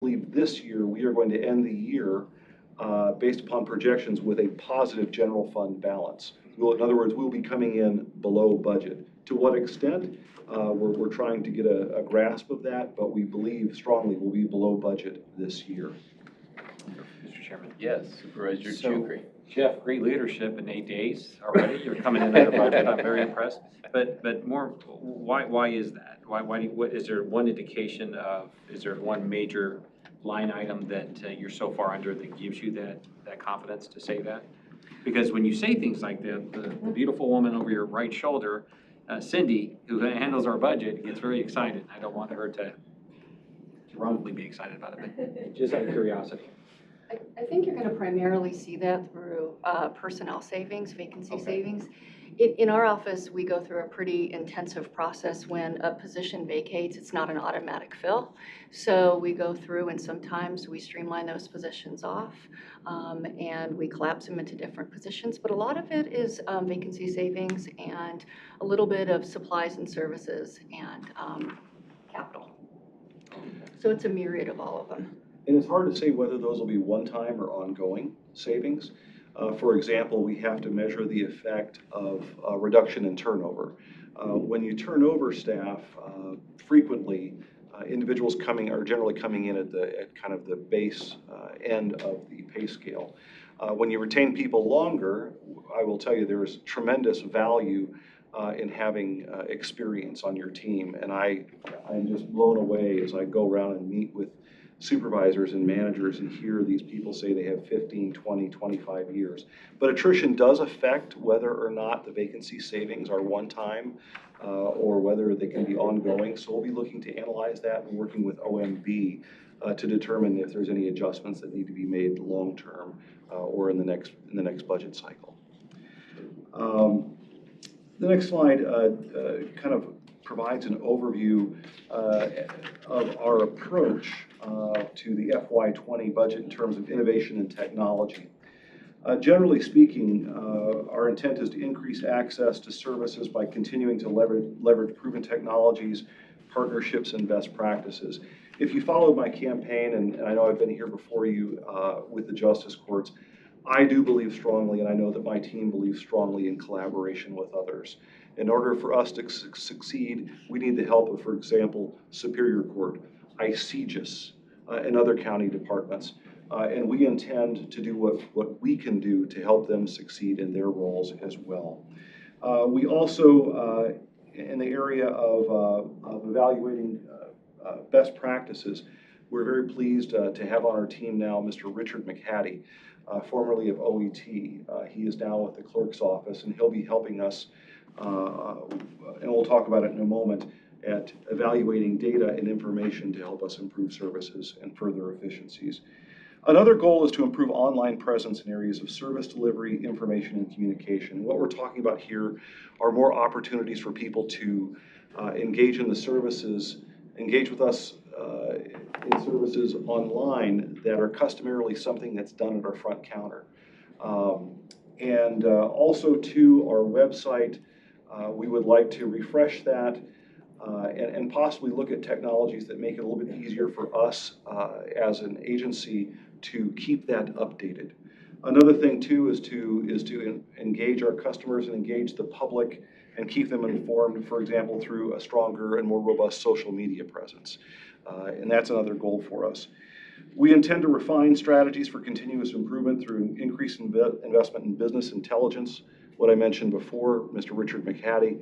believe this year we are going to end the year based upon projections with a positive general fund balance. In other words, we'll be coming in below budget. To what extent? We're trying to get a grasp of that, but we believe strongly we'll be below budget this year. Mr. Chairman. Yes, Supervisor Chukri. Jeff, great leadership in 8 days already. You're coming in under budget. I'm very impressed. But more, why is that? What is there one indication of? Is there one major line item that you're so far under that gives you that confidence to say that? Because when you say things like that, the beautiful woman over your right shoulder, Cindy, who handles our budget, gets very excited. I don't want her to wrongly be excited about it, but just out of curiosity. I think you're going to primarily see that through personnel savings, vacancy savings. In our office, we go through a pretty intensive process when a position vacates. It's not an automatic fill. So we go through and sometimes we streamline those positions off and we collapse them into different positions. But a lot of it is vacancy savings and a little bit of supplies and services and capital. So it's a myriad of all of them. And it's hard to say whether those will be one-time or ongoing savings. For example, we have to measure the effect of reduction in turnover. When you turn over staff, frequently individuals are generally coming in at kind of the base end of the pay scale. When you retain people longer, I will tell you there is tremendous value in having experience on your team. And I'm just blown away as I go around and meet with supervisors and managers and hear these people say they have 15, 20, 25 years. But attrition does affect whether or not the vacancy savings are one time or whether they can be ongoing. So we'll be looking to analyze that and working with OMB to determine if there's any adjustments that need to be made long term or in the next budget cycle. The next slide kind of provides an overview of our approach to the FY20 budget in terms of innovation and technology. Generally speaking, our intent is to increase access to services by continuing to leverage proven technologies, partnerships, and best practices. If you followed my campaign, and I know I've been here before you with the justice courts, I do believe strongly, and I know that my team believes strongly in collaboration with others. In order for us to succeed, we need the help of, for example, Superior Court, ICEGIS, and other county departments. And we intend to do what we can do to help them succeed in their roles as well. We also, in the area of evaluating best practices, we're very pleased to have on our team now Mr. Richard McHattie, formerly of OET. He is now with the clerk's office, and he'll be helping us, and we'll talk about it in a moment, at evaluating data and information to help us improve services and further efficiencies. Another goal is to improve online presence in areas of service delivery, information, and communication. What we're talking about here are more opportunities for people to engage in the services, engage with us in services online that are customarily something that's done at our front counter. And also to our website, we would like to refresh that and possibly look at technologies that make it a little bit easier for us as an agency to keep that updated. Another thing too is to engage our customers and engage the public and keep them informed, for example, through a stronger and more robust social media presence. And that's another goal for us. We intend to refine strategies for continuous improvement through an increased investment in business intelligence. What I mentioned before, Mr. Richard McHattie,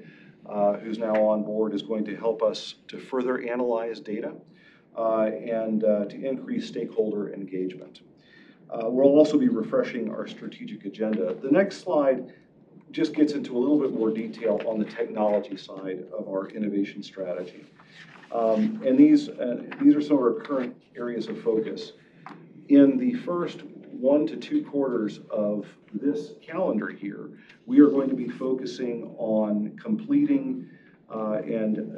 who's now on board, is going to help us to further analyze data and to increase stakeholder engagement. We'll also be refreshing our strategic agenda. The next slide just gets into a little bit more detail on the technology side of our innovation strategy. And these are some of our current areas of focus. In the first 1 to 2 quarters of this calendar year, we are going to be focusing on completing and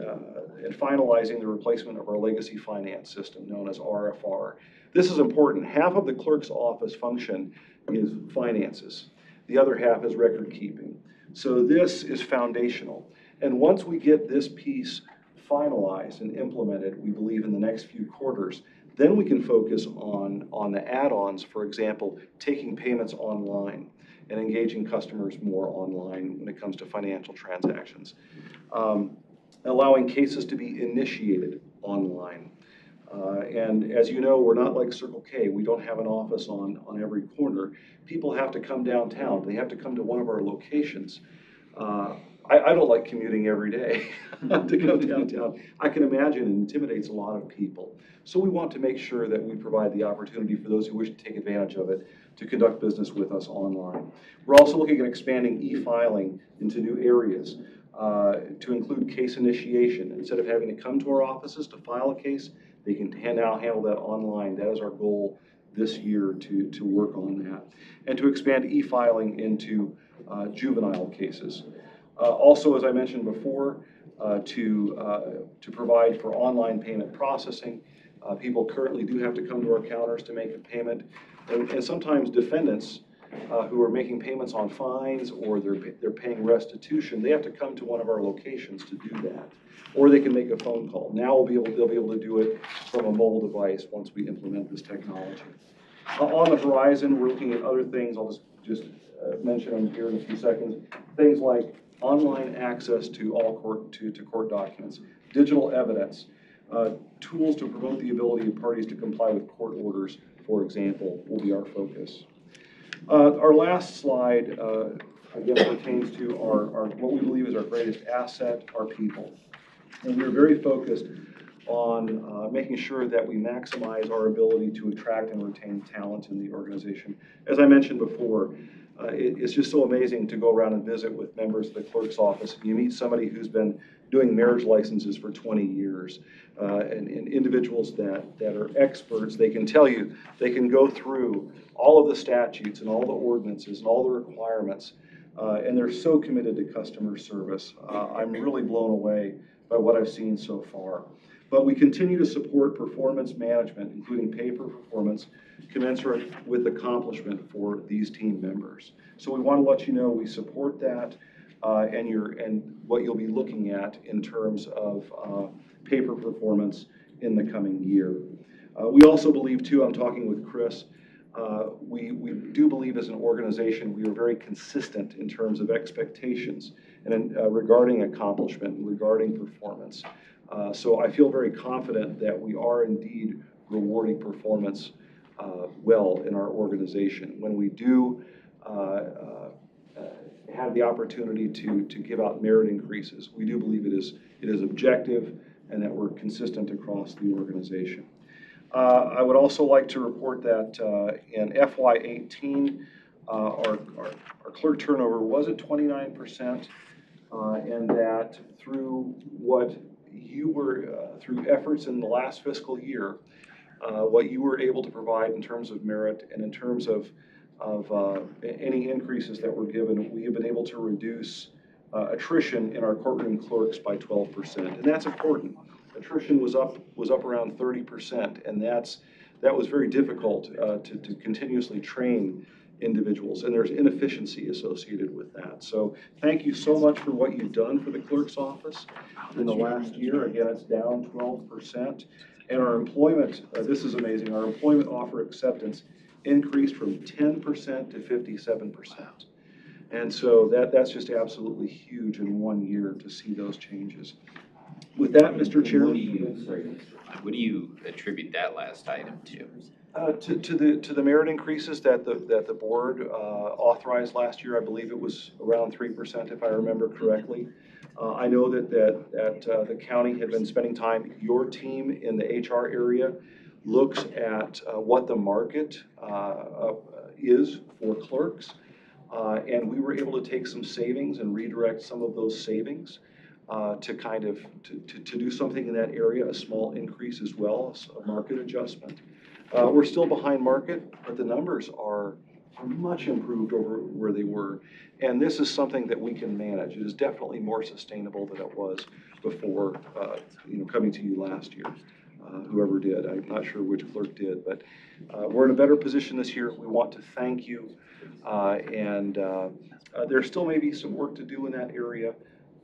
finalizing the replacement of our legacy finance system known as RFR. This is important. Half of the clerk's office function is finances. The other half is record keeping. So this is foundational. And once we get this piece finalized and implemented, we believe in the next few quarters, Then we can focus on the add-ons, for example, taking payments online and engaging customers more online when it comes to financial transactions. Allowing cases to be initiated online. And as you know, we're not like Circle K. We don't have an office on every corner. People have to come downtown. They have to come to one of our locations. I don't like commuting every day to go downtown. I can imagine it intimidates a lot of people. So we want to make sure that we provide the opportunity for those who wish to take advantage of it to conduct business with us online. We're also looking at expanding e-filing into new areas to include case initiation. Instead of having to come to our offices to file a case, they can now handle that online. That is our goal this year to work on that. And to expand e-filing into juvenile cases. Also, as I mentioned before, to provide for online payment processing. People currently do have to come to our counters to make a payment. And sometimes defendants who are making payments on fines or they're paying restitution, they have to come to one of our locations to do that. Or they can make a phone call. Now they'll be able to do it from a mobile device once we implement this technology. On the horizon, we're looking at other things. I'll just mention them here in a few seconds. Things like online access to all court documents, digital evidence, tools to promote the ability of parties to comply with court orders, for example, will be our focus. Our last slide, again, pertains to what we believe is our greatest asset, our people. And we're very focused on making sure that we maximize our ability to attract and retain talent in the organization. As I mentioned before, it's just so amazing to go around and visit with members of the clerk's office. You meet somebody who's been doing marriage licenses for 20 years, and individuals that are experts. They can tell you, they can go through all of the statutes and all the ordinances and all the requirements, and they're so committed to customer service. I'm really blown away by what I've seen so far. But we continue to support performance management, including pay for performance, commensurate with accomplishment for these team members. So we want to let you know we support that and what you'll be looking at in terms of pay for performance in the coming year. We also believe too, I'm talking with Chris, we do believe as an organization we are very consistent in terms of expectations and regarding accomplishment and regarding performance. So I feel very confident that we are indeed rewarding performance well in our organization. When we do have the opportunity to give out merit increases, we do believe it is objective and that we're consistent across the organization. I would also like to report that in FY18, our clerk turnover was at 29%, and that through through efforts in the last fiscal year, what you were able to provide in terms of merit and in terms of any increases that were given, we have been able to reduce attrition in our courtroom clerks by 12%, and that's important. Attrition was up around 30%, and that was very difficult to continuously train individuals, and there's inefficiency associated with that. So thank you so much for what you've done for the clerk's office in the last year. Again, it's down 12%, and our employment, this is amazing, our employment offer acceptance increased from 10% to 57%. And so that's just absolutely huge in 1 year to see those changes. With that, Mr. Chair. What do you attribute that last item to? To the merit increases that the board authorized last year. I believe it was around 3%, if I remember correctly. I know that the county had been spending time. Your team in the HR area looks at what the market is for clerks, and we were able to take some savings and redirect some of those savings to kind of to do something in that area, a small increase as well, a market adjustment. We're still behind market, but the numbers are much improved over where they were. And this is something that we can manage. It is definitely more sustainable than it was before coming to you last year. Whoever did, I'm not sure which clerk did, but we're in a better position this year. We want to thank you. And there still may be some work to do in that area,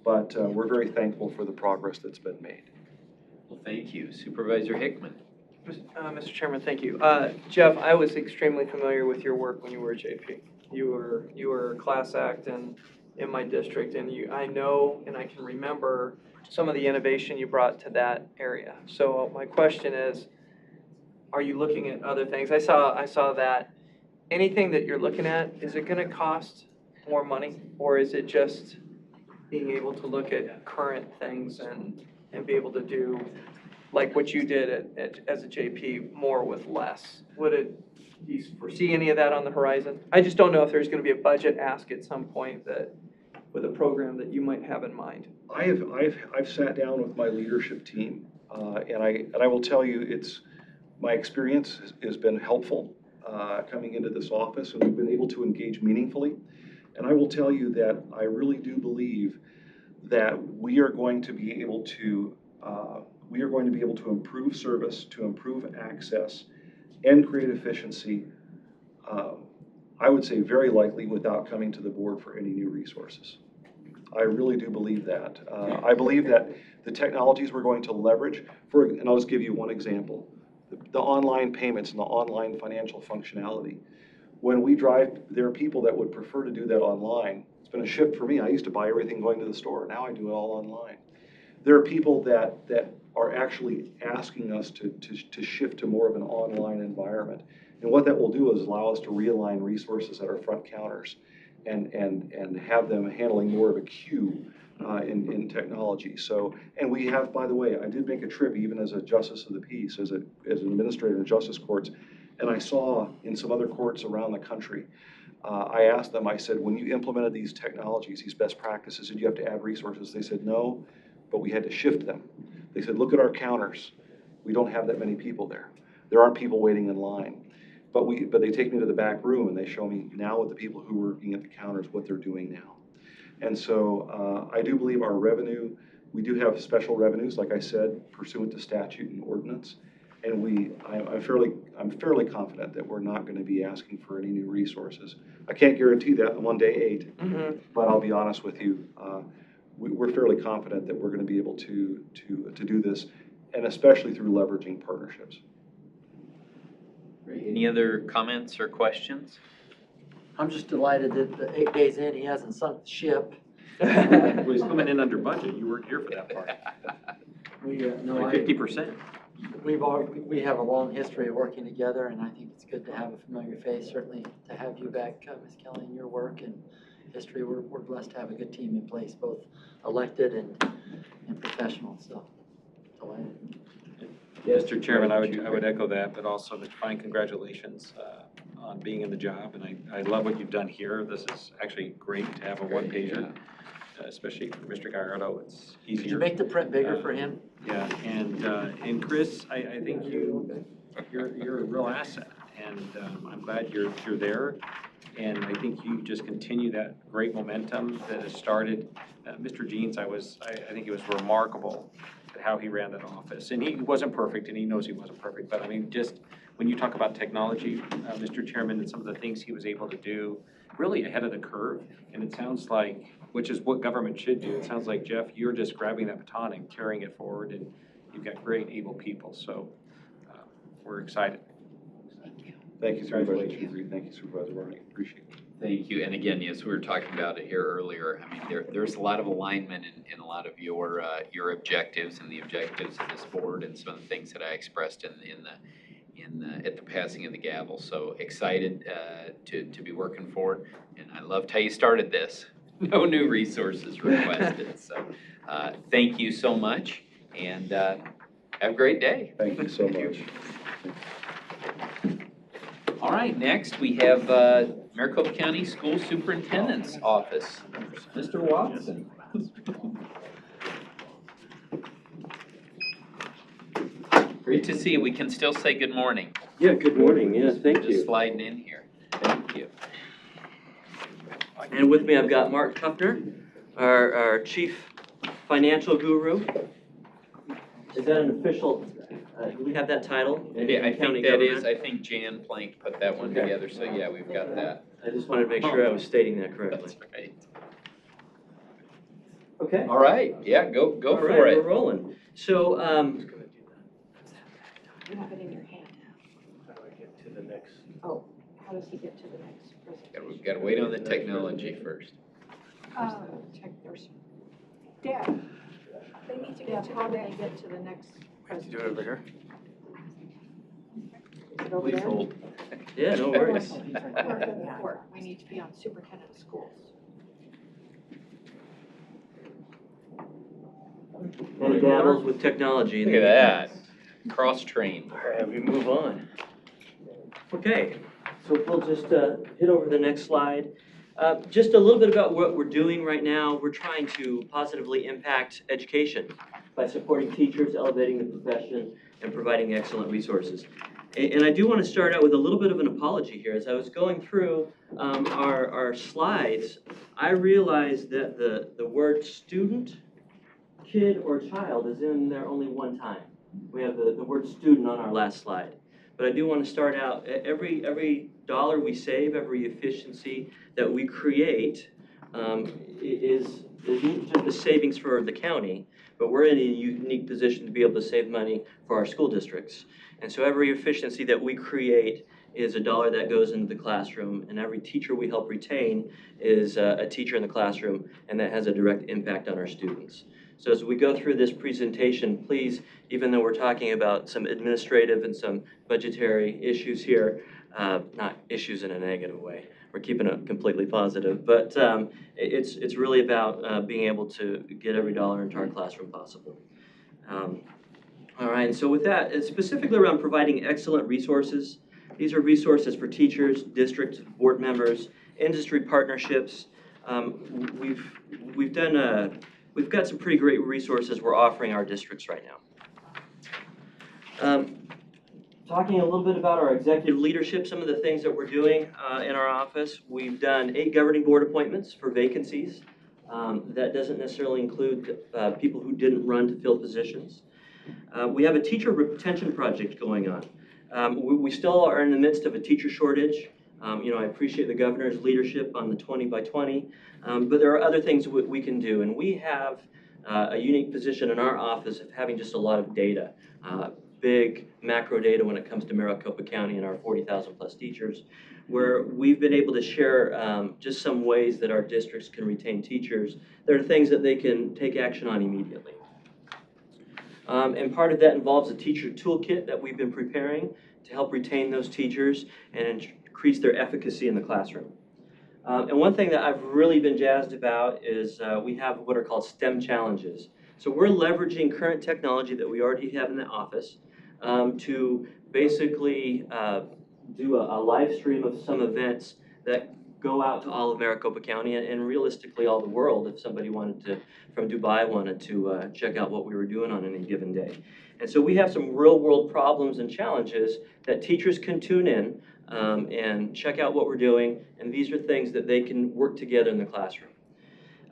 but we're very thankful for the progress that's been made. Well, thank you. Supervisor Hickman. Mr. Chairman, thank you. Jeff, I was extremely familiar with your work when you were a JP. You were a class act in my district, and I know and I can remember some of the innovation you brought to that area. So my question is, are you looking at other things? I saw that. Anything that you're looking at, is it going to cost more money, or is it just being able to look at current things and be able to do like what you did as a JP, more with less? Do you foresee any of that on the horizon? I just don't know if there's going to be a budget ask at some point that, with a program that you might have in mind. I've sat down with my leadership team, and I will tell you, my experience has been helpful coming into this office, and we've been able to engage meaningfully. And I will tell you that I really do believe that we are going to be able to improve service, to improve access, and create efficiency. I would say very likely without coming to the board for any new resources. I really do believe that. I believe that the technologies we're going to leverage, and I'll just give you one example, the online payments and the online financial functionality. When we drive, there are people that would prefer to do that online. It's been a shift for me. I used to buy everything going to the store. Now I do it all online. There are people that are actually asking us to shift to more of an online environment. And what that will do is allow us to realign resources at our front counters and have them handling more of a queue in technology. So, and we have, by the way, I did make a trip even as a justice of the peace, as an administrator in justice courts, and I saw in some other courts around the country, I asked them, I said, when you implemented these technologies, these best practices, did you have to add resources? They said, no, but we had to shift them. They said, look at our counters. We don't have that many people there. There aren't people waiting in line. But they take me to the back room and they show me now with the people who are working at the counters what they're doing now. And so I do believe our revenue, we do have special revenues, like I said, pursuant to statute and ordinance. And I'm fairly confident that we're not going to be asking for any new resources. I can't guarantee that in one day 8, but I'll be honest with you, we're fairly confident that we're going to be able to do this, and especially through leveraging partnerships. Any other comments or questions? I'm just delighted that the 8 days in, he hasn't sunk the ship. Well, he's coming in under budget. You weren't here for that part. We, Like 50%. we have a long history of working together, and I think it's good to have a familiar face. Certainly to have you back, Ms. Kelly, in your work and history. We're blessed to have a good team in place, both elected and professional. So delighted. Mr. Chairman, I would echo that, but also Mr. Fine, congratulations on being in the job, and I love what you've done here. This is actually great to have a one-pager, especially for Mr. Gallardo. It's easier. Did you make the print bigger for him? Yeah, and Chris, I think you're a real asset, and I'm glad you're there, and I think you just continue that great momentum that has started. Mr. Jeans, I think it was remarkable how he ran that office. And he wasn't perfect, and he knows he wasn't perfect, but I mean, just when you talk about technology, Mr. Chairman, and some of the things he was able to do, really ahead of the curve, and it sounds like, which is what government should do, it sounds like, Jeff, you're just grabbing that baton and carrying it forward, and you've got great, able people, so we're excited. Thank you, Supervisor. Thank you, Supervisor Barney. Appreciate it. Thank you. And again, yes, we were talking about it here earlier. I mean, there's a lot of alignment in a lot of your objectives and the objectives of this board and some of the things that I expressed at the passing of the gavel. So excited to be working forward. And I loved how you started this. No new resources requested. So thank you so much, and have a great day. Thank you so much. All right, next we have Maricopa County School Superintendent's Office, Mr. Watson. Great to see you. We can still say good morning. Yeah, good morning. Yeah, thank you. Just sliding in here. Thank you. And with me, I've got Mark Tuffner, our chief financial guru. Is that an official, do we have that title? Yeah, I think that is, I think Jan Plank put that one together, so yeah, we've got that. I just wanted to make sure I was stating that correctly. That's right. Okay. All right, yeah, go All for right, it. we're rolling. So, You have it in your hand. How do I get to the next? How does he get to the next presentation? We've got to wait on the technology first. Check there's. Dad, they need to get to, how do they get to the next presentation? Do it over here. Is it over Please there? hold. Yeah, no worries. Or we need to be on superintendent of schools. And dabbles with technology. in Look the at that. Cross-trained. All right, we move on. Okay, so we'll just hit over the next slide. Just a little bit about what we're doing right now. We're trying to positively impact education by supporting teachers, elevating the profession, and providing excellent resources. And I do want to start out with a little bit of an apology here. As I was going through our slides, I realized that the word student, kid, or child is in there only one time. We have the word student on our last slide. But I do want to start out, every dollar we save, every efficiency that we create is not just a savings for the county, but we're in a unique position to be able to save money for our school districts. And so every efficiency that we create is a dollar that goes into the classroom, and every teacher we help retain is a teacher in the classroom, and that has a direct impact on our students. So as we go through this presentation, please, even though we're talking about some administrative and some budgetary issues here, not issues in a negative way, we're keeping it completely positive, but it's really about being able to get every dollar into our classroom possible. All right, and so with that, it's specifically around providing excellent resources. These are resources for teachers, district board members, industry partnerships. We've got some pretty great resources we're offering our districts right now. Talking a little bit about our executive leadership, some of the things that we're doing in our office. We've done 8 governing board appointments for vacancies. That doesn't necessarily include people who didn't run to fill positions. We have a teacher retention project going on. We still are in the midst of a teacher shortage. I appreciate the governor's leadership on the 20 by 20, but there are other things we can do. And we have a unique position in our office of having just a lot of data, big macro data when it comes to Maricopa County and our 40,000 plus teachers, where we've been able to share just some ways that our districts can retain teachers. There are things that they can take action on immediately. And part of that involves a teacher toolkit that we've been preparing to help retain those teachers and increase their efficacy in the classroom. And one thing that I've really been jazzed about is we have what are called STEM challenges. So we're leveraging current technology that we already have in the office to basically do a live stream of some events that go out to all of Maricopa County and realistically all the world if somebody from Dubai wanted to check out what we were doing on any given day. And so we have some real world problems and challenges that teachers can tune in and check out what we're doing, and these are things that they can work together in the classroom.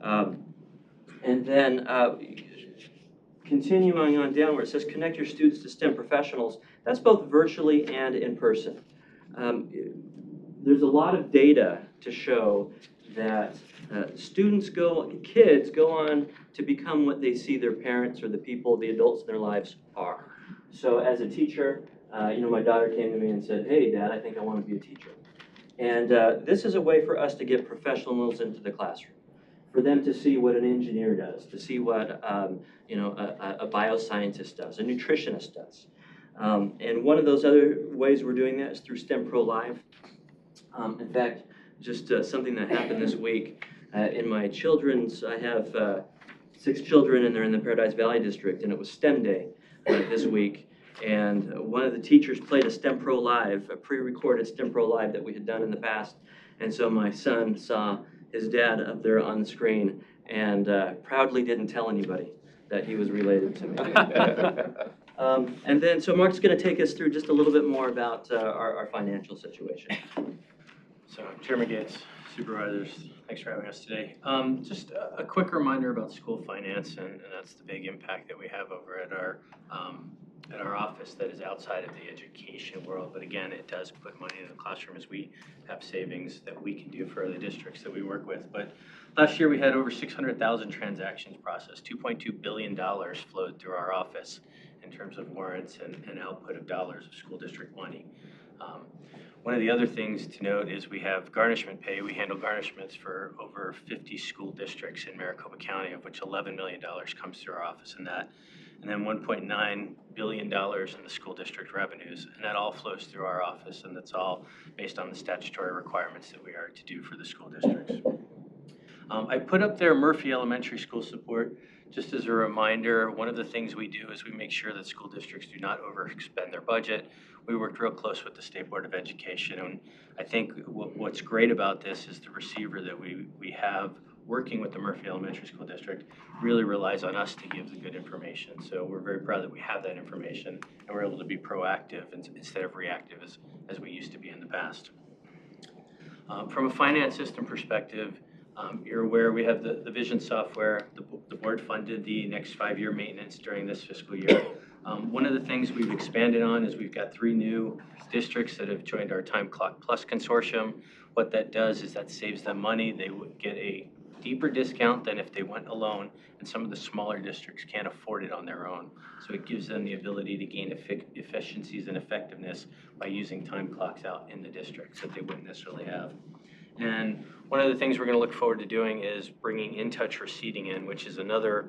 And then continuing on down where it says connect your students to STEM professionals, that's both virtually and in person. There's a lot of data to show that kids go on to become what they see their parents or the adults in their lives are. So as a teacher, my daughter came to me and said, "Hey, Dad, I think I want to be a teacher." And this is a way for us to get professionals into the classroom, for them to see what an engineer does, to see what a bioscientist does, a nutritionist does. And one of those other ways we're doing that is through STEM Pro Live. In fact, just something that happened this week in my children's, I have 6 children and they're in the Paradise Valley District, and it was STEM Day this week. And one of the teachers played a STEM Pro Live, a pre-recorded STEM Pro Live that we had done in the past. And so my son saw his dad up there on the screen and proudly didn't tell anybody that he was related to me. And then, so Mark's going to take us through just a little bit more about our financial situation. So, Chairman Gates, Supervisors, thanks for having us today. Just a quick reminder about school finance, and that's the big impact that we have over at our office that is outside of the education world. But again, it does put money in the classroom as we have savings that we can do for other districts that we work with. But last year we had over 600,000 transactions processed, $2.2 billion flowed through our office. in terms of warrants and output of dollars of school district money. One of the other things to note is we have garnishment pay. We handle garnishments for over 50 school districts in Maricopa County, of which $11 million comes through our office in that. And then $1.9 billion in the school district revenues. And that all flows through our office, and that's all based on the statutory requirements that we are to do for the school districts. I put up there Murphy Elementary School support. Just as a reminder, one of the things we do is we make sure that school districts do not overspend their budget. We worked real close with the State Board of Education, and I think what's great about this is the receiver that we have working with the Murphy Elementary School District really relies on us to give the good information. So we're very proud that we have that information and we're able to be proactive instead of reactive as we used to be in the past. From a finance system perspective, you're aware we have the Vision software. The board funded the next 5-year maintenance during this fiscal year. One of the things we've expanded on is we've got 3 new districts that have joined our Time Clock Plus consortium. What that does is that saves them money. They would get a deeper discount than if they went alone, and some of the smaller districts can't afford it on their own. So it gives them the ability to gain efficiencies and effectiveness by using time clocks out in the districts that they wouldn't necessarily have. And one of the things we're going to look forward to doing is bringing in-touch receipting in, which is another,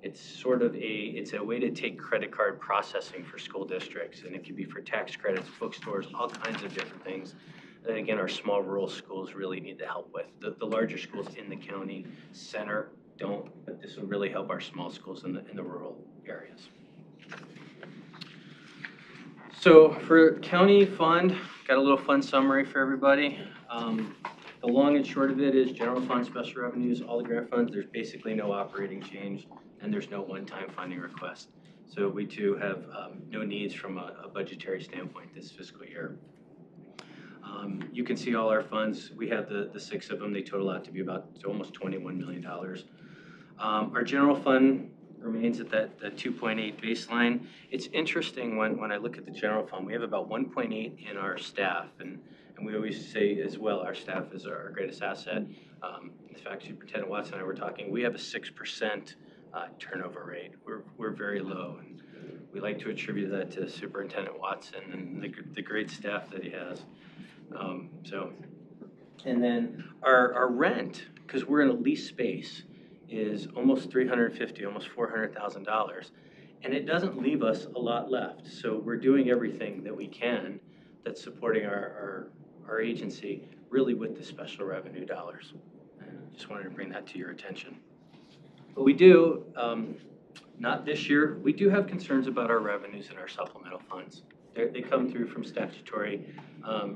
it's a way to take credit card processing for school districts, and it can be for tax credits, bookstores, all kinds of different things that, again, our small rural schools really need the help with. The larger schools in the county center don't, but this will really help our small schools in the rural areas. So for county fund, got a little fund summary for everybody. The long and short of it is general fund, special revenues, all the grant funds, there's basically no operating change, and there's no one-time funding request. So we too have no needs from a budgetary standpoint this fiscal year. You can see all our funds. We have the 6 of them. They total out to be about almost $21 million. Our general fund remains at that 2.8 baseline. It's interesting when I look at the general fund, we have about 1.8 in our staff, and we always say as well, our staff is our greatest asset. In fact, Superintendent Watson and I were talking, we have a 6% turnover rate. We're very low, and we like to attribute that to Superintendent Watson and the great staff that he has. And then our rent, because we're in a leased space, is almost $350,000, almost $400,000, and it doesn't leave us a lot left. So we're doing everything that we can that's supporting our agency, really with the special revenue dollars. And I just wanted to bring that to your attention. But we do, not this year, we do have concerns about our revenues and our supplemental funds. They come through from statutory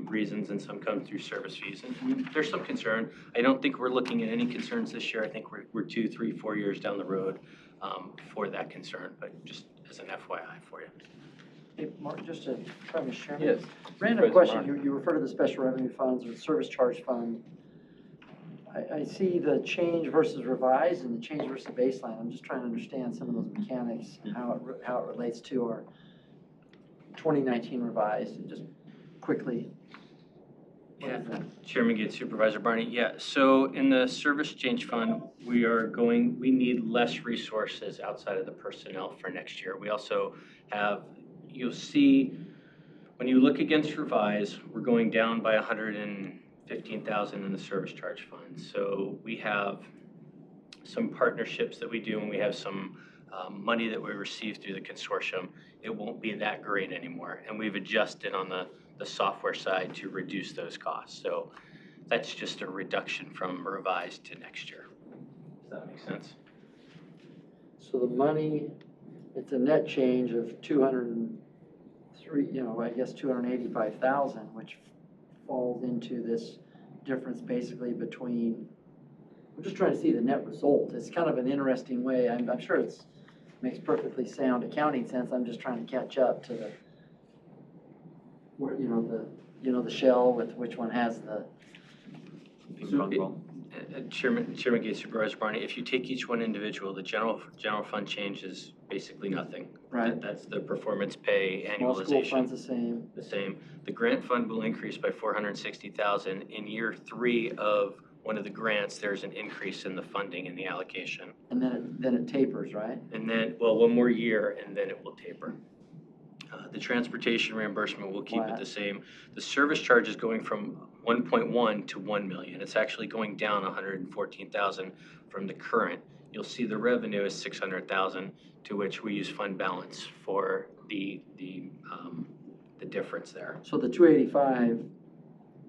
reasons, and some come through service fees. And there's some concern. I don't think we're looking at any concerns this year. I think we're 2, 3, 4 years down the road for that concern, but just as an FYI for you. Hey, Mark, just to try to share. Yes. Random question, you refer to the special revenue funds or the service charge fund. I see the change versus revised and the change versus baseline. I'm just trying to understand some of those mechanics, how it relates to our 2019 revised, and just quickly. Yeah, Chairman Gates, Supervisor Barney. Yeah, so in the service change fund, we need less resources outside of the personnel for next year. We also have, you'll see, when you look against revise, we're going down by $115,000 in the service charge fund. So we have some partnerships that we do, and we have some money that we receive through the consortium. It won't be that great anymore, and we've adjusted on the software side to reduce those costs. So that's just a reduction from revised to next year. Does that make sense? So the money, it's a net change of 203, I guess 285,000, which falls into this difference basically between, I'm just trying to see the net result. It's kind of an interesting way. I'm sure it's makes perfectly sound accounting sense. I'm just trying to catch up to the, where, the shell with which one has the. Chairman Gates, Supervisor Barney, if you take each one individual, the general fund change is basically nothing. Right. That's the performance pay Small school annualization. fund's the same. The same. The grant fund will increase by $460,000 in year 3 of one of the grants, there's an increase in the funding and the allocation. And then it tapers, right? And then, well, one more year, and then it will taper. The transportation reimbursement will keep it Flat. the same. The service charge is going from 1.1 to 1 million. It's actually going down 114,000 from the current. You'll see the revenue is 600,000, to which we use fund balance for the difference there. So the 285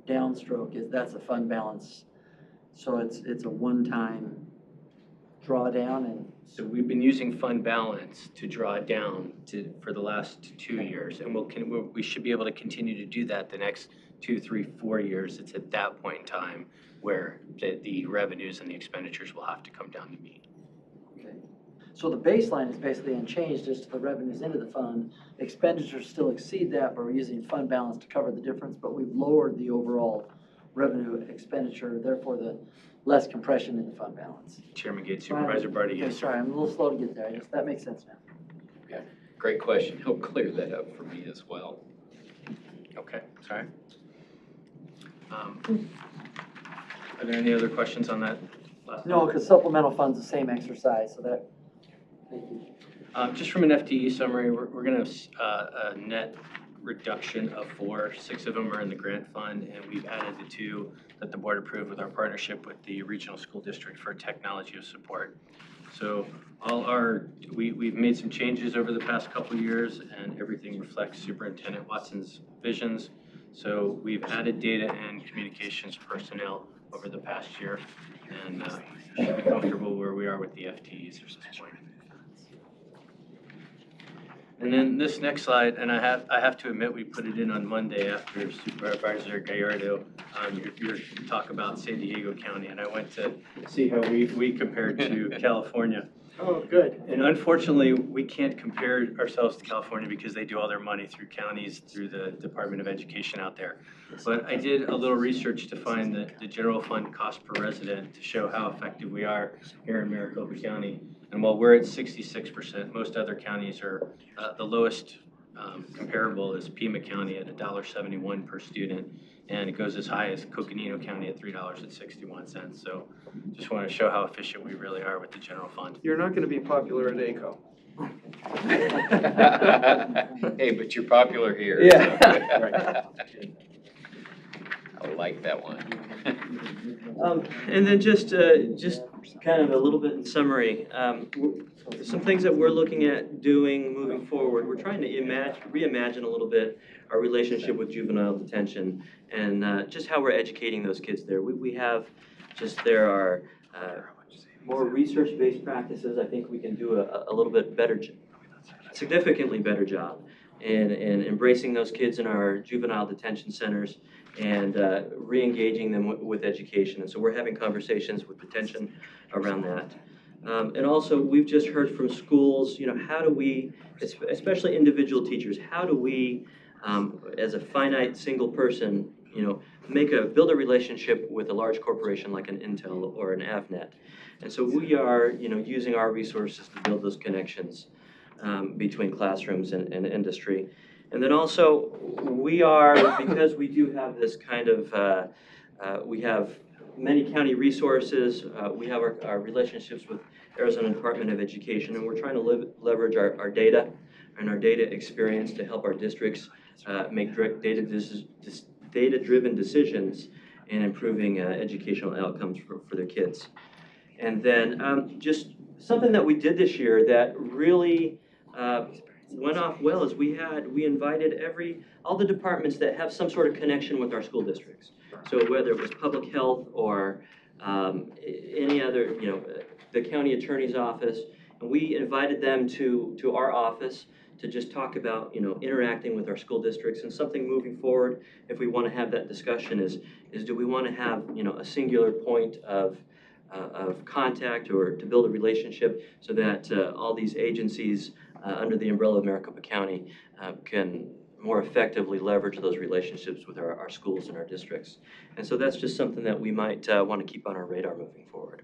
downstroke that's a fund balance. So it's a one-time drawdown and. So we've been using fund balance to draw down for the last 2 years, and we should be able to continue to do that the next 2, 3, 4 years. It's at that point in time where the revenues and the expenditures will have to come down to meet. Okay. So the baseline is basically unchanged as to the revenues into the fund. Expenditures still exceed that, but we're using fund balance to cover the difference, but we've lowered the overall revenue expenditure, therefore the less compression in the fund balance. Chairman Gates, Supervisor Barty, Okay, yes, sir. sorry, I'm a little slow to get there. That makes sense now. Great question. Help clear that up for me as well. Okay, sorry. Are there any other questions on that last? No, because supplemental fund's the same exercise, so that, thank you. Just from an FTE summary, we're going to have a net reduction of 4. 6 of them are in the grant fund, and we've added the 2 that the board approved with our partnership with the regional school district for technology of support. So we've made some changes over the past couple of years, and everything reflects Superintendent Watson's visions. So we've added data and communications personnel over the past year, and should be comfortable where we are with the FTEs at this point. And then this next slide, and I have to admit, we put it in on Monday after Supervisor Gallardo, your talk about San Diego County, and I went to see how we compared to California. Oh, good. And unfortunately, we can't compare ourselves to California because they do all their money through counties, through the Department of Education out there. But I did a little research to find the general fund cost per resident to show how effective we are here in Maricopa County. And while we're at 66%, most other counties are, the lowest comparable is Pima County at $1.71 per student, and it goes as high as Coconino County at $3.61. So just want to show how efficient we really are with the general fund. You're not going to be popular at ACO. Hey, but you're popular here. Yeah. I like that one. And then just kind of a little bit in summary, some things that we're looking at doing moving forward. We're trying to reimagine a little bit our relationship with juvenile detention and just how we're educating those kids there. There are more research-based practices. I think we can do a little bit better, significantly better job in embracing those kids in our juvenile detention centers and re-engaging them with education. And so we're having conversations with detention around that. And also, we've just heard from schools, how do we, especially individual teachers, how do we, as a finite single person, build a relationship with a large corporation like an Intel or an Avnet. And so we are, using our resources to build those connections between classrooms and industry. And then also, because we do have this kind of, we have many county resources, we have our relationships with Arizona Department of Education, and we're trying to leverage our data and our data experience to help our districts make data-driven decisions in improving educational outcomes for their kids. And then just something that we did this year that really went off well is we invited all the departments that have some sort of connection with our school districts. So whether it was public health or any other, the county attorney's office, and we invited them to our office to just talk about, interacting with our school districts. And something moving forward, if we want to have that discussion, is do we want to have, a singular point of contact or to build a relationship so that all these agencies under the umbrella of Maricopa County can more effectively leverage those relationships with our schools and our districts. And so that's just something that we might want to keep on our radar moving forward.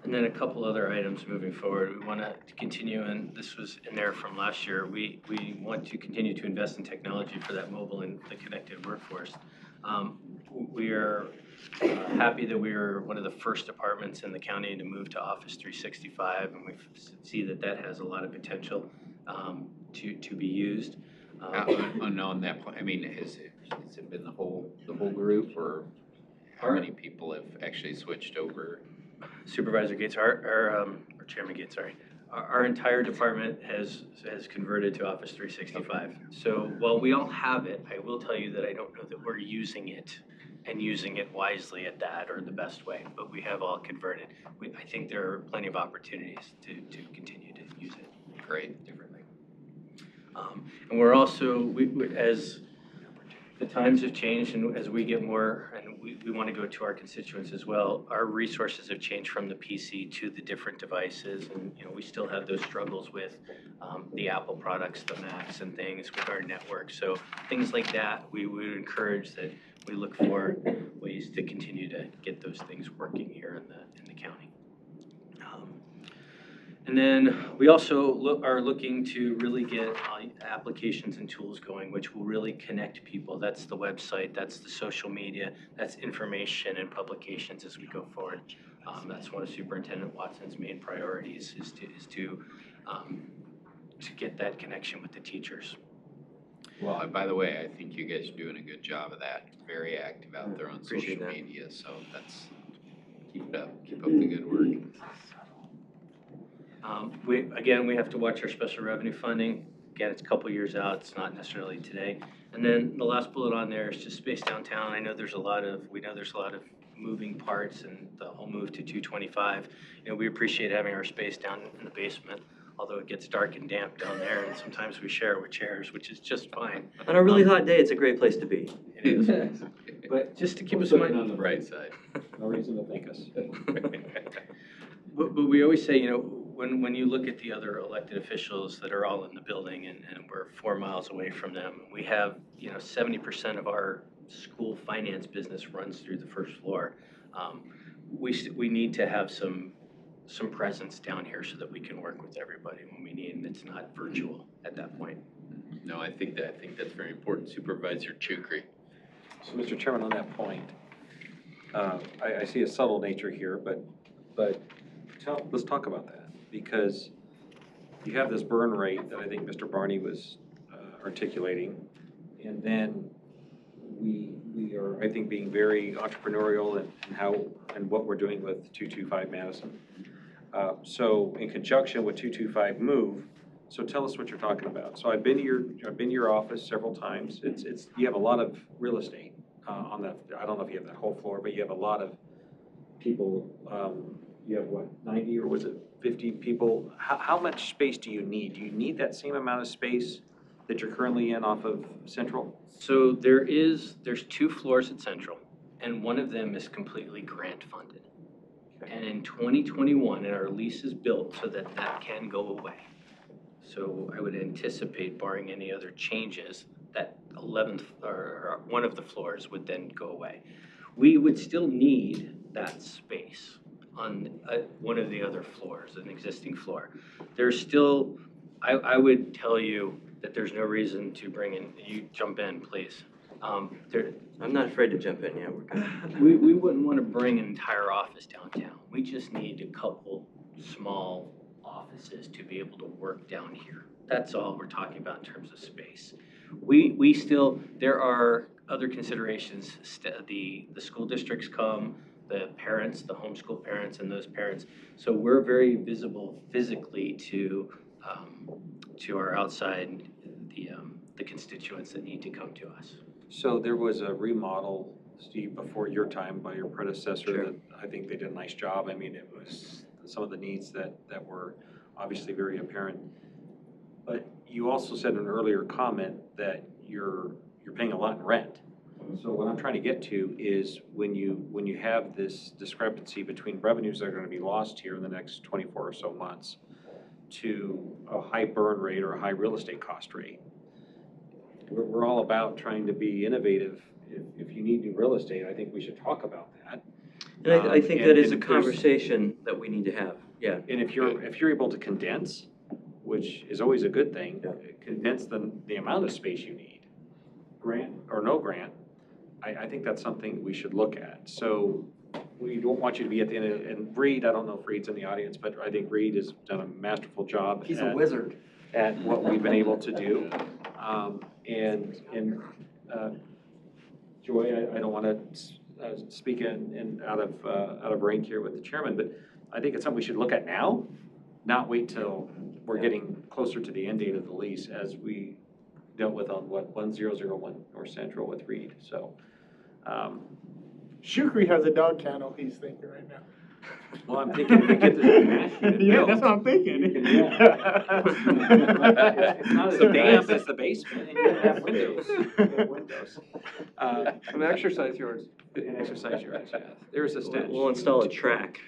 And then a couple other items moving forward. We want to continue, and this was in there from last year, we want to continue to invest in technology for that mobile and the connected workforce. We are happy that we are one of the first departments in the county to move to Office 365, and we see that that has a lot of potential to be used. On that point, I mean, has it been the whole group, or how many people have actually switched over? Supervisor Gates, or Chairman Gates, sorry. Our entire department has converted to Office 365. So while we all have it, I will tell you that I don't know that we're using it and using it wisely at that or the best way, but we have all converted. I think there are plenty of opportunities to continue to use it. Great. Differently. And we're also, as the times have changed and as we get more, and we want to go to our constituents as well, our resources have changed from the PC to the different devices. And, we still have those struggles with the Apple products, the Macs and things with our network. So things like that, we would encourage that we look for ways to continue to get those things working here in the county. And then we also are looking to really get applications and tools going, which will really connect people. That's the website, that's the social media, that's information and publications as we go forward. That's one of Superintendent Watson's main priorities is to get that connection with the teachers. Well, and by the way, I think you guys are doing a good job of that. Very active out there on Appreciate social that. media, so keep up the good work. We have to watch our special revenue funding. Again, it's a couple years out, it's not necessarily today. And then the last bullet on there is just space downtown. I know there's a lot of moving parts and the whole move to 225. We appreciate having our space down in the basement, although it gets dark and damp down there, and sometimes we share with chairs, which is just fine. On a really hot day, it's a great place to be. It is. But just to keep us Looking on the bright side. No reason to thank us. But we always say, when you look at the other elected officials that are all in the building and we're 4 miles away from them, we have, 70% of our school finance business runs through the first floor. We need to have some presence down here so that we can work with everybody when we need, and it's not virtual at that point. No, I think that's very important. Supervisor Chukri. So, Mr. Chairman, on that point, I see a subtle nature here, but let's talk about that, because you have this burn rate that I think Mr. Barney was articulating, and then we are, I think, being very entrepreneurial in what we're doing with 225 Madison. So in conjunction with 225 Move, so tell us what you're talking about. So I've been to your office several times. You have a lot of real estate on that. I don't know if you have that whole floor, but you have a lot of people. You have what, 90 or was it 50 people? How much space do you need? Do you need that same amount of space that you're currently in off of Central? So there's 2 floors at Central, and one of them is completely grant funded. And in 2021, and our lease is built so that can go away. So I would anticipate, barring any other changes, that 11th or one of the floors would then go away. We would still need that space on one of the other floors, an existing floor. There's still, I would tell you that there's no reason to bring in, you jump in, please. I'm not afraid to jump in, yeah, we're good. We wouldn't want to bring an entire office downtown. We just need a couple small offices to be able to work down here. That's all we're talking about in terms of space. We still, there are other considerations. The school districts come, the parents, the homeschool parents and those parents. So we're very visible physically to our outside, the constituents that need to come to us. So there was a remodel, Steve, before your time by your predecessor. Sure. That I think they did a nice job. I mean, it was some of the needs that were obviously very apparent. But you also said in an earlier comment that you're paying a lot in rent. So what I'm trying to get to is when you have this discrepancy between revenues that are going to be lost here in the next 24 or so months to a high burn rate or a high real estate cost rate. We're all about trying to be innovative. If you need new real estate, I think we should talk about that. And I think and that is a if there's- conversation that we need to have, yeah. And if you're able to condense, which is always a good thing, Yeah. condense the amount of space you need, grant or no grant, I think that's something we should look at. So we don't want you to be at the end of, and Reed, I don't know if Reed's in the audience, but I think Reed has done a masterful job. He's a wizard. At what we've been able to do. Joy, I don't want to speak out of rank here with the chairman, but I think it's something we should look at now, not wait till we're getting closer to the end date of the lease, as we dealt with on 1001 North Central with Reed. So. Shukri has a dog kennel he's thinking right now. Well, I'm thinking if we get this match unit Yeah, built, that's what I'm thinking. you can- It's not as damp as the basement, and you can have windows. You can have windows. Some exercise yards. And exercise yards, yeah. There's a stench. We'll install a track.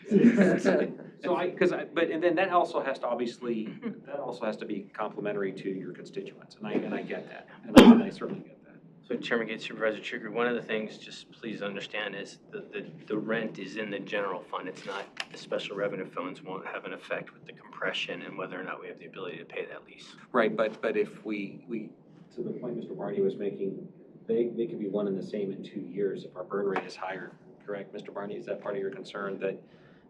So and then that also has to obviously, that also has to be complementary to your constituents, and I get that, and I certainly get that. So Chairman Gates, Supervisor Chukri, one of the things, just please understand, is the rent is in the general fund. It's not, the special revenue funds won't have an effect with the compression and whether or not we have the ability to pay that lease. Right, but if we, to the point Mr. Barney was making, they could be one and the same in 2 years if our burn rate is higher, correct? Mr. Barney, is that part of your concern,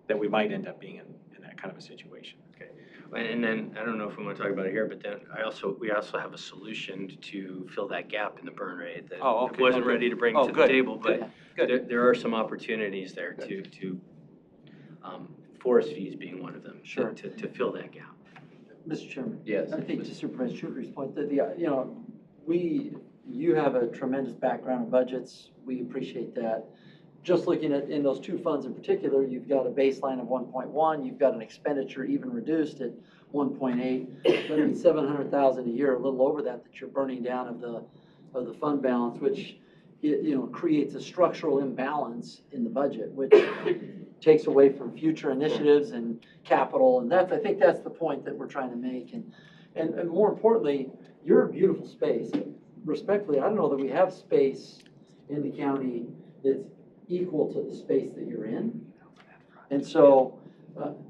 that we might end up being in that kind of a situation? Okay. And then, I don't know if we want to talk about it here, but then we also have a solution to fill that gap in the burn rate that Oh, okay. wasn't ready to bring Oh, to the good. table, but Good. there are some opportunities there to forest fees being one of them, Sure. to fill that gap. Mr. Chairman. Yes. I think to Supervisor Shukri's point, that you have a tremendous background in budgets. We appreciate that. Just looking at, in those two funds in particular, you've got a baseline of 1.1, you've got an expenditure even reduced at 1.8. That means 700,000 a year, a little over that you're burning down of the fund balance, which creates a structural imbalance in the budget, which takes away from future initiatives and capital. And I think that's the point that we're trying to make. And more importantly, you're a beautiful space. Respectfully, I don't know that we have space in the county that's equal to the space that you're in. And so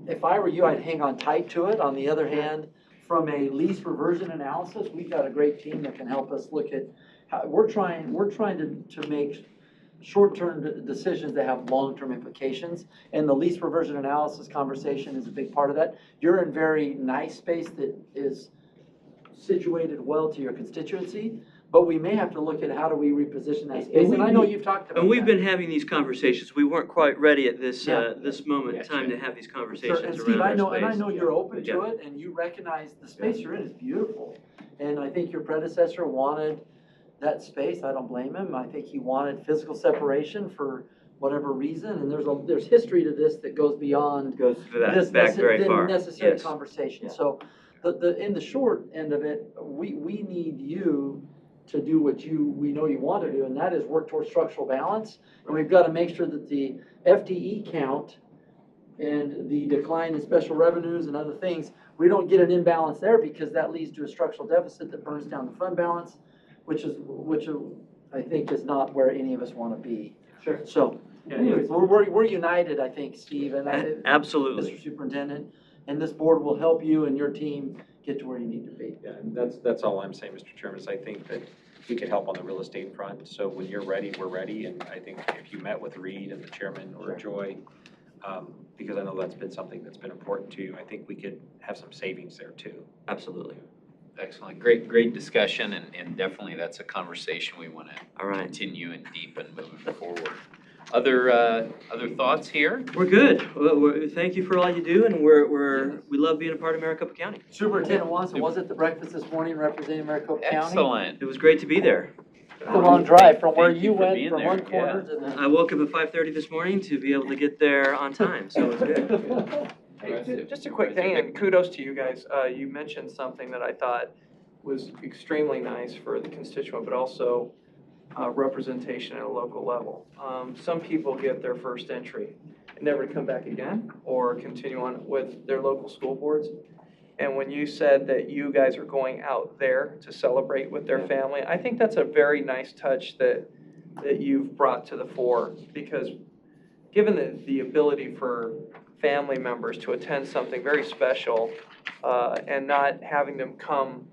if I were you, I'd hang on tight to it. On the other hand, from a lease reversion analysis, we've got a great team that can help us look at how we're trying to make short-term decisions that have long-term implications. And the lease reversion analysis conversation is a big part of that. You're in very nice space that is situated well to your constituency. But we may have to look at how do we reposition that space, and I know you've talked about And we've that. been having these conversations. We weren't quite ready at this, Yeah. this moment in time to have these conversations Sure, and around Steve, our I know, space. and I know you're open to Yeah. it, and you recognize the space you're in is beautiful. And I think your predecessor wanted that space, I don't blame him, I think he wanted physical separation for whatever reason, and there's history to this that goes beyond Goes to that, this back very far. necessary Yes. conversation. Yeah. So in the short end of it, we need you to do what we know you want to do, and that is work towards structural balance. And we've got to make sure that the FTE count and the decline in special revenues and other things, we don't get an imbalance there, because that leads to a structural deficit that burns down the fund balance, which I think is not where any of us want to be. Sure. So anyways, we're united, I think, Steve, and Absolutely. Mr. Superintendent, and this board will help you and your team get to where you need to be. Yeah, and that's all I'm saying, Mr. Chairman, is I think that we could help on the real estate front. So when you're ready, we're ready. And I think if you met with Reed and the chairman or Joy, because I know that's been something that's been important to you, I think we could have some savings there too. Absolutely. Excellent, great discussion, and definitely that's a conversation we want to All right. continue and deepen moving forward. Other thoughts here? We're good. Thank you for all you do, and we love being a part of Maricopa County. Superintendent Watson was at the breakfast this morning representing Maricopa County. Excellent. It was great to be there. It's a long drive from where Thank you you for went being from there, one corner to the. I woke up at 5:30 this morning to be able to get there on time, so it was good. Hey, just a quick thing, and kudos to you guys. You mentioned something that I thought was extremely nice for the constituent, but also representation at a local level. Some people get their first entry and never to come back again, or continue on with their local school boards. And when you said that you guys are going out there to celebrate with their family, I think that's a very nice touch that you've brought to the fore, because given the ability for family members to attend something very special and not having them come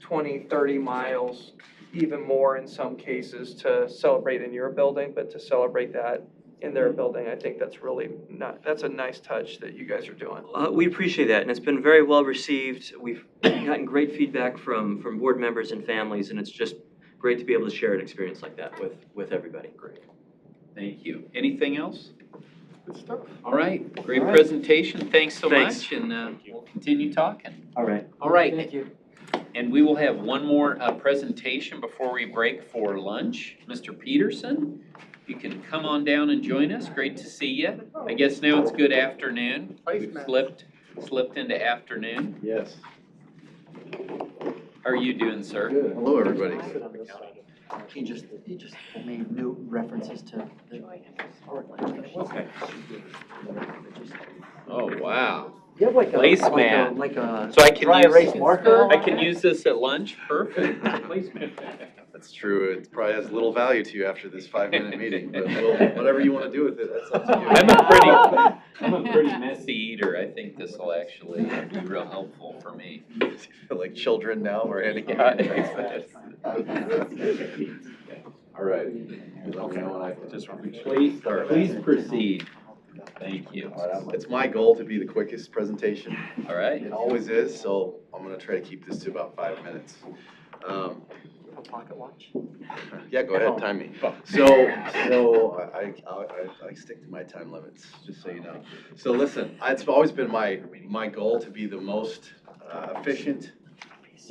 20, 30 miles, even more in some cases to celebrate in your building, but to celebrate that in their building, I think that's really that's a nice touch that you guys are doing. We appreciate that, and it's been very well received. We've gotten great feedback from board members and families, and it's just great to be able to share an experience like that with everybody. Great. Thank you. Anything else? Good stuff. All right, great All right. presentation. Thanks so Thanks. much, and we'll continue talking. All right. All right, Thank you. and we will have one more presentation before we break for lunch. Mr. Peterson, you can come on down and join us. Great to see you. I guess now it's good afternoon. We've slipped into afternoon. Yes. How are you doing, sir? Good. Hello, everybody. He just made new references to the Okay. Oh, wow. You have like a, Placemat. like a So I can dry use- erase marker? I can use this at lunch. Perfect. That's true. It probably has little value to you after this 5-minute meeting, but whatever you want to do with it, that's up to you. I'm a pretty messy eater. I think this will actually be real helpful for me. Feel like children now, or handing Yeah. All right. Let me know when I can just Please proceed. Thank you. It's my goal to be the quickest presentation. All right. It always is, so I'm gonna try to keep this to about 5 minutes. A pocket watch? Yeah, go ahead, time me. So I stick to my time limits, just so you know. So listen, it's always been my goal to be the most efficient,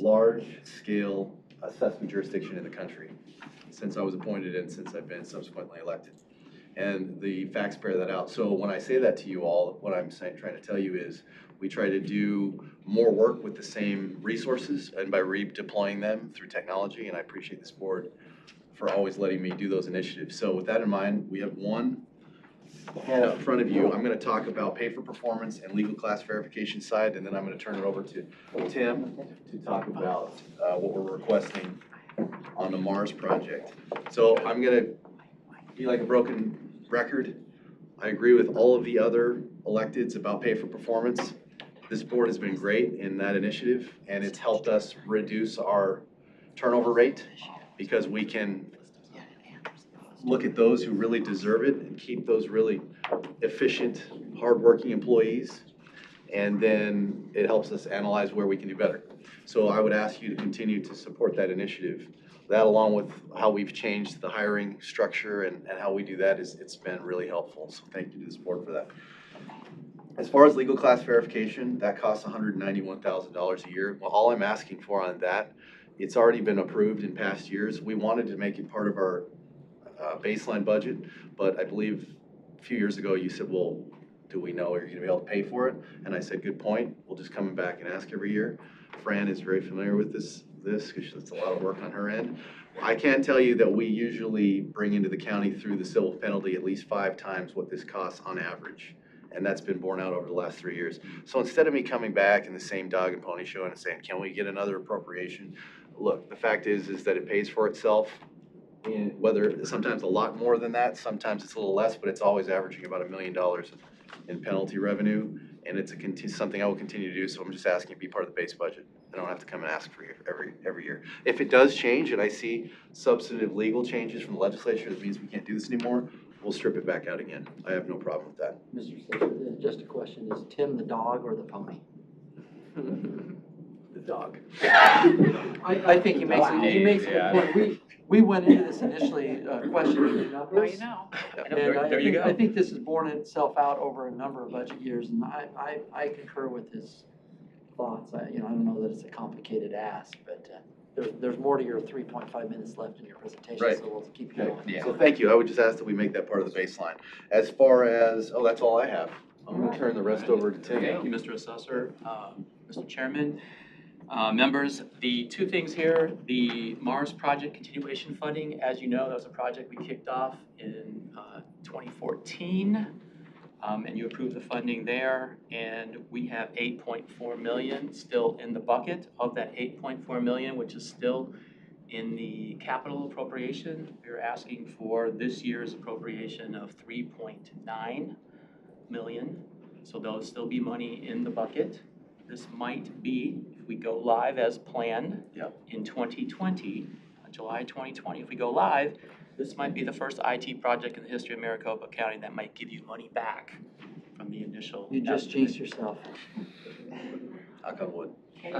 large-scale assessment jurisdiction in the country since I was appointed and since I've been subsequently elected. And the facts bear that out. So when I say that to you all, what I'm trying to tell you is we try to do more work with the same resources and by redeploying them through technology. And I appreciate this board for always letting me do those initiatives. So with that in mind, we have one head up front of you. I'm going to talk about pay for performance and legal class verification side, and then I'm going to turn it over to Tim to talk about what we're requesting on the Mars project. So I'm going to be like a broken record. I agree with all of the other electeds about pay for performance. This board has been great in that initiative, and it's helped us reduce our turnover rate because we can look at those who really deserve it and keep those really efficient, hardworking employees. And then it helps us analyze where we can do better. So I would ask you to continue to support that initiative. That, along with how we've changed the hiring structure and how we do that, it's been really helpful. So thank you to this board for that. As far as legal class verification, that costs $191,000 a year. Well, all I'm asking for on that, it's already been approved in past years. We wanted to make it part of our baseline budget, but I believe a few years ago you said, well, do we know you're going to be able to pay for it? And I said, good point. We'll just come back and ask every year. Fran is very familiar with this because it's a lot of work on her end. I can tell you that we usually bring into the county through the civil penalty at least 5 times what this costs on average. And that's been borne out over the last 3 years. So instead of me coming back in the same dog and pony show and saying, can we get another appropriation? Look, the fact is that it pays for itself. And whether sometimes a lot more than that, sometimes it's a little less, but it's always averaging about $1 million in penalty revenue. And it's something I will continue to do, so I'm just asking to be part of the base budget. I don't have to come and ask for you every year. If it does change and I see substantive legal changes from the legislature that means we can't do this anymore, we'll strip it back out again. I have no problem with that. Mr. Slater, just a question, is Tim the dog or the pony? The dog. I think he makes a good point. We went into this initially questioning the numbers. Now And I think this has borne itself out over a number of budget years, and I concur with his thoughts. I don't know that it's a complicated ask, but there's more to your 3.5 minutes left in your presentation, Right. so we'll keep going. Yeah. So thank you. I would just ask that we make that part of the baseline. As far as, that's all I have. I'm going to turn the rest over to Tim. Thank you, Mr. Assessor, Mr. Chairman, members. The 2 things here, the Mars project continuation funding, as you know, that was a project we kicked off in 2014, and you approved the funding there, and we have $8.4 million still in the bucket. Of that $8.4 million, which is still in the capital appropriation, we're asking for this year's appropriation of $3.9 million. So there'll still be money in the bucket. This might be, if we go live as planned in 2020, July 2020, if we go live, this might be the first IT project in the history of Maricopa County that might give you money back from the initial. You just estimate. jinxed yourself. Knock on wood. Yeah.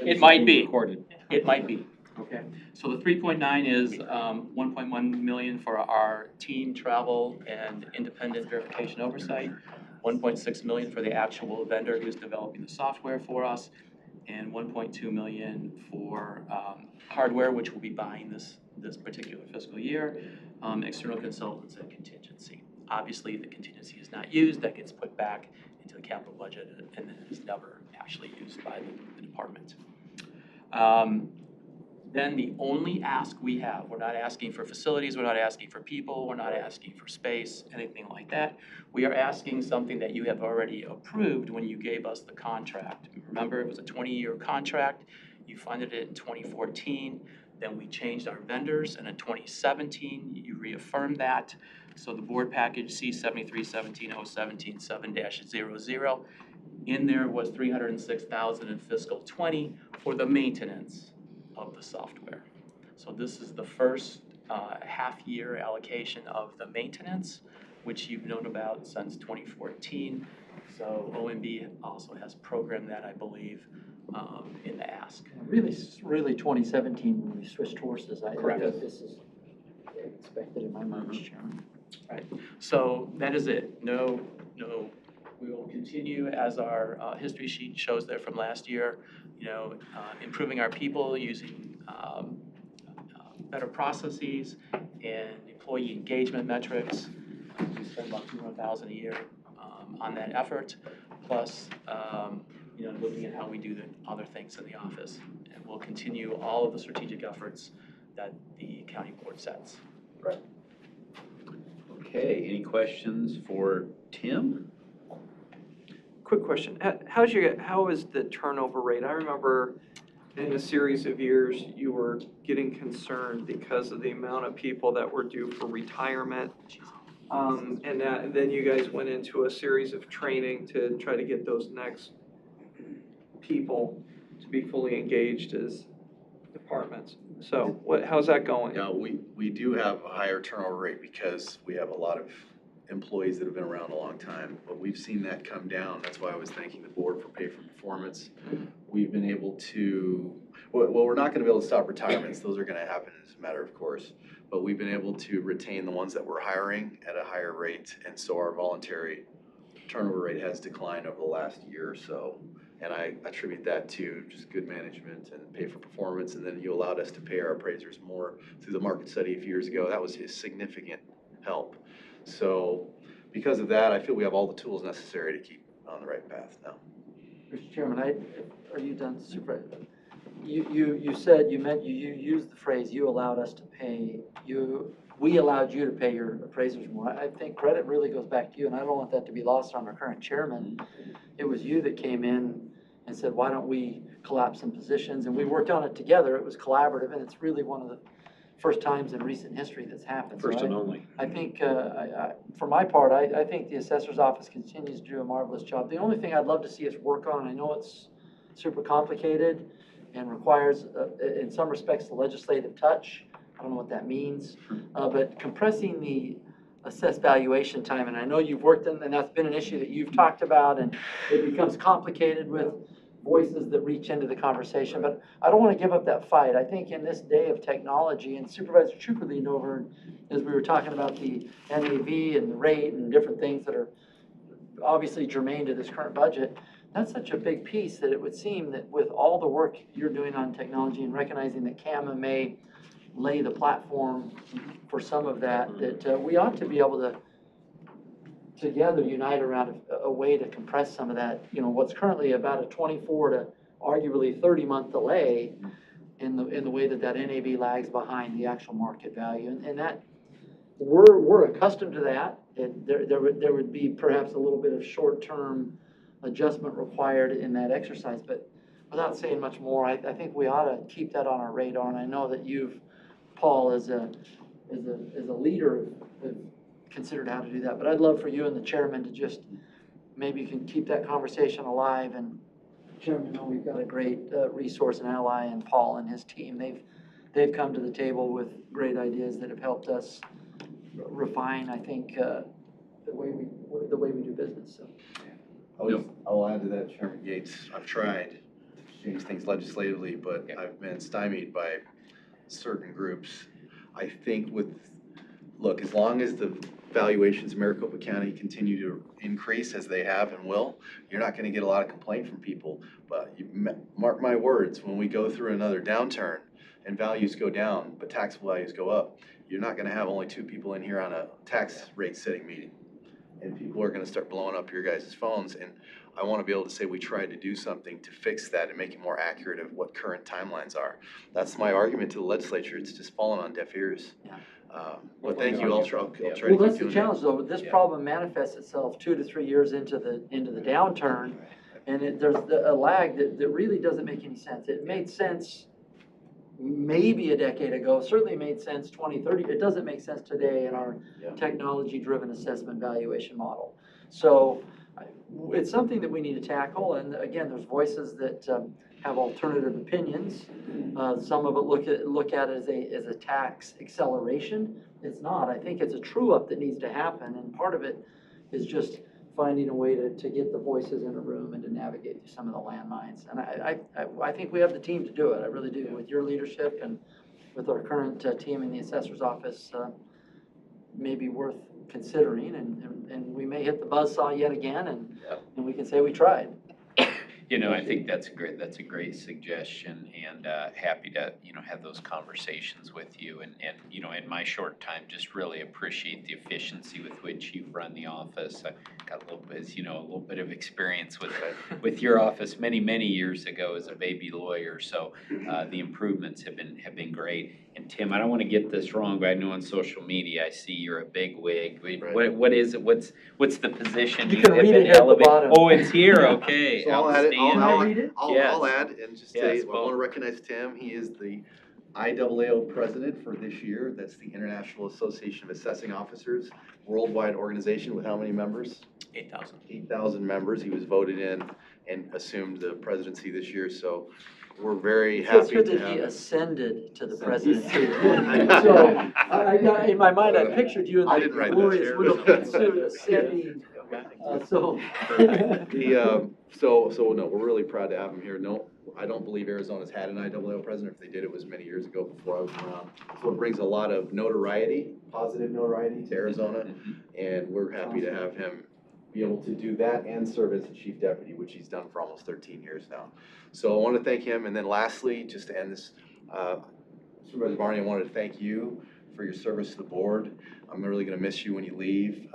It might be. Recorded. It might be. Okay. So the 3.9 is 1.1 million for our team travel and independent verification oversight, 1.6 million for the actual vendor who's developing the software for us, and 1.2 million for hardware, which we'll be buying this particular fiscal year, external consultants and contingency. Obviously, if the contingency is not used, that gets put back into the capital budget and then is never actually used by the department. Then the only ask we have, we're not asking for facilities, we're not asking for people, we're not asking for space, anything like that. We are asking something that you have already approved when you gave us the contract. Remember, it was a 20-year contract. You funded it in 2014. Then we changed our vendors, and in 2017, you reaffirmed that. So the board package C73170177-00, in there was $306,000 in fiscal 20 for the maintenance of the software. So this is the first half-year allocation of the maintenance, which you've known about since 2014. So OMB also has programmed that, I believe, in the ask. Really 2017 when we switched horses. Correct. I think this is expected in my mind, Mr. Chairman. Right. So that is it. No, we will continue as our history sheet shows there from last year, improving our people using better processes and employee engagement metrics. We spend about $200,000 a year on that effort, plus looking at how we do the other things in the office. And we'll continue all of the strategic efforts that the county board sets. Right. Okay, any questions for Tim? Quick question, how is the turnover rate? I remember in a series of years, you were getting concerned because of the amount of people that were due for retirement. And then you guys went into a series of training to try to get those next people to be fully engaged as departments. So how's that going? Yeah, we do have a higher turnover rate because we have a lot of employees that have been around a long time, but we've seen that come down. That's why I was thanking the board for pay for performance. We've been able to, well, we're not gonna be able to stop retirements. Those are gonna happen as a matter of course, but we've been able to retain the ones that we're hiring at a higher rate, and so our voluntary turnover rate has declined over the last year or so. And I attribute that to just good management and pay for performance, and then you allowed us to pay our appraisers more through the market study a few years ago. That was a significant help. So because of that, I feel we have all the tools necessary to keep on the right path now. Mr. Chairman, are you done, Supervisor? You said, you used the phrase, you allowed us to pay, we allowed you to pay your appraisers more. I think credit really goes back to you, and I don't want that to be lost on our current chairman. It was you that came in and said, why don't we collapse some positions? And we worked on it together. It was collaborative, and it's really one of the first times in recent history that's happened. First and only. I think, for my part, I think the assessor's office continues to do a marvelous job. The only thing I'd love to see us work on, and I know it's super complicated and requires, in some respects, the legislative touch. I don't know what that means, but compressing the assessed valuation time, and I know you've worked in, and that's been an issue that you've talked about, and it becomes complicated with voices that reach into the conversation, but I don't want to give up that fight. I think in this day of technology, and Supervisor Trooper leaned over as we were talking about the NAV and the rate and different things that are obviously germane to this current budget, that's such a big piece that it would seem that with all the work you're doing on technology and recognizing that CAMA may lay the platform for some of that, that we ought to be able to together unite around a way to compress some of that, what's currently about a 24 to arguably 30-month delay in the way that NAV lags behind the actual market value. And that we're accustomed to that. There would be perhaps a little bit of short-term adjustment required in that exercise, but without saying much more, I think we ought to keep that on our radar. And I know that you've, Paul, as a leader, have considered how to do that. But I'd love for you and the chairman to just maybe you can keep that conversation alive and Chairman, know we've got a great resource and ally in Paul and his team. They've come to the table with great ideas that have helped us refine, I think, the way we do business, so. I'll add to that, Chairman Gates. I've tried to change things legislatively, but I've been stymied by certain groups. I think look, as long as the valuations in Maricopa County continue to increase as they have and will, you're not gonna get a lot of complaint from people. But mark my words, when we go through another downturn and values go down, but taxable values go up, you're not gonna have only 2 people in here on a tax rate setting meeting. And people are gonna start blowing up your guys' phones, and I wanna be able to say we tried to do something to fix that and make it more accurate of what current timelines are. That's my argument to the legislature. It's just fallen on deaf ears. Yeah. But thank you. I'll try to keep Well, doing that's the that. challenge, though. This problem manifests itself 2 to 3 years into the downturn, and there's a lag that really doesn't make any sense. It made sense maybe a decade ago, certainly made sense 20, 30. It doesn't make sense today in our technology-driven assessment valuation model. So it's something that we need to tackle, and again, there's voices that have alternative opinions. Some of it look at it as a tax acceleration. It's not. I think it's a true-up that needs to happen, and part of it is just finding a way to get the voices in a room and to navigate through some of the landmines. And I think we have the team to do it. I really do. With your leadership and with our current team in the assessor's office, may be worth considering, and we may hit the buzzsaw yet again, and we can say we tried. You know, I think that's a great suggestion, and happy to, have those conversations with you. And, in my short time, just really appreciate the efficiency with which you've run the office. I got a little bit of experience with your office many, many years ago as a baby lawyer. So the improvements have been great. And Tim, I don't want to get this wrong, but I know on social media I see you're a big wig. What is it? What's the position? You can read it at the bottom. Oh, it's here. Okay. So I'll add it. Outstanding. I'll add and just say, Yes, I want to recognize Tim. He is the IAAO president for this year. That's the International Association of Assessing Officers, worldwide organization with how many members? 8,000. 8,000 members. He was voted in and assumed the presidency this year. So we're very Feels happy good to that have he him. ascended to the presidency. So in my mind, I pictured you in I the didn't write that glorious here. widowhood suit ascending. So no, we're really proud to have him here. No, I don't believe Arizona's had an IAAO president. If they did, it was many years ago before I was around. So it brings a lot of notoriety, positive notoriety to Arizona, and we're happy to have him be able to do that and serve as the chief deputy, which he's done for almost 13 years now. So I want to thank him, and then lastly, just to end this, Supervisor Barney, I wanted to thank you for your service to the board. I'm really going to miss you when you leave.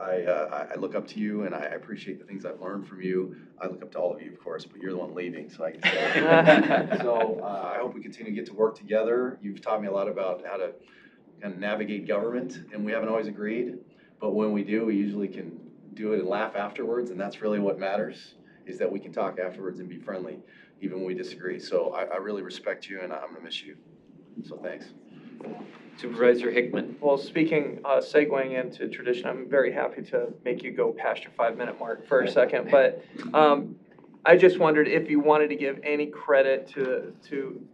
I look up to you, and I appreciate the things I've learned from you. I look up to all of you, of course, but you're the one leaving, so I can say. So I hope we continue to get to work together. You've taught me a lot about how to kind of navigate government, and we haven't always agreed, but when we do, we usually can do it and laugh afterwards, and that's really what matters, is that we can talk afterwards and be friendly, even when we disagree. So I really respect you, and I'm going to miss you. So thanks. Supervisor Hickman. Well, segueing into tradition, I'm very happy to make you go past your 5-minute mark for a second. But I just wondered if you wanted to give any credit to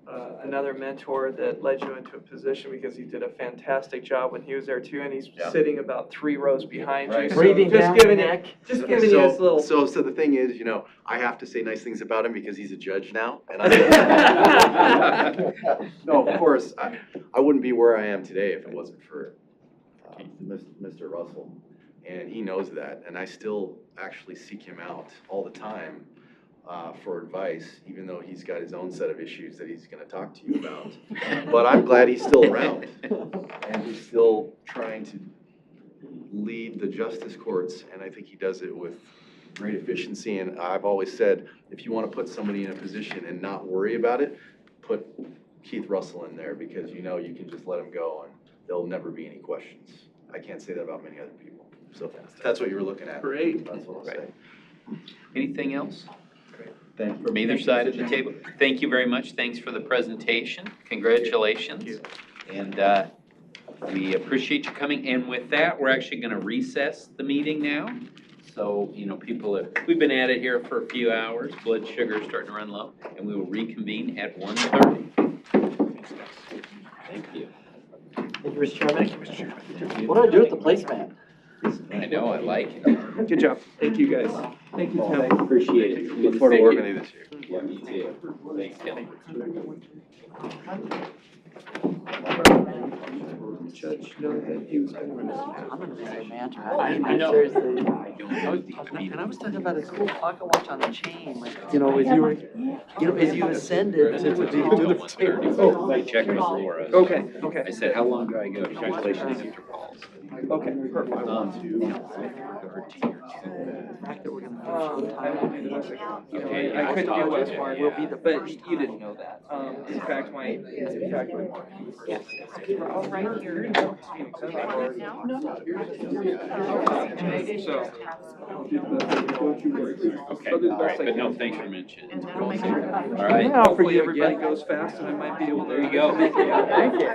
another mentor that led you into a position, because he did a fantastic job when he was there too, and he's sitting about 3 rows behind you. Right. So Breathing just down giving your you- neck. Just giving you this little. So the thing is, I have to say nice things about him because he's a judge now. And no, of course, I wouldn't be where I am today if it wasn't for Mr. Russell. And he knows that. And I still actually seek him out all the time for advice, even though he's got his own set of issues that he's going to talk to you about. But I'm glad he's still around. And he's still trying to lead the justice courts. And I think he does it with great efficiency. And I've always said, if you want to put somebody in a position and not worry about it, put Keith Russell in there, because you can just let him go and there'll never be any questions. I can't say that about many other people. So that's what you were looking at. Great. That's what I'll say. Anything else? Thank you. From either side of the table? Thank you very much. Thanks for the presentation. Congratulations. Thank you. And we appreciate you coming. And with that, we're actually going to recess the meeting now. So, we've been at it here for a few hours, blood sugar is starting to run low, and we will reconvene at 1:30. Thank you. Thank you, Mr. Chairman. What do I do with the placemat? I know, I like it. Good job. Thank you, guys. Thank you, Tim. Appreciate it. Look forward to working with you this year. Yeah, me too. Thanks, Kelly. Judge know that he was gonna I'm gonna miss it, man. I know. Seriously. I don't know. And I was talking about a cool pocket watch on the chain, like, as you ascended to the table. Oh, I checked with Laura. Okay, okay. I said, how long do I go? Congratulations, intervals. Okay, perfect. The fact that we're gonna finish on time. Okay, I couldn't do Westmark, Will be the but first you didn't know that. In fact, my. Right here. So. Okay, all right, but no, thanks for mentioning. And that'll make sure. All right. Hopefully everybody goes fast and I might be able to. There you go. Thank you.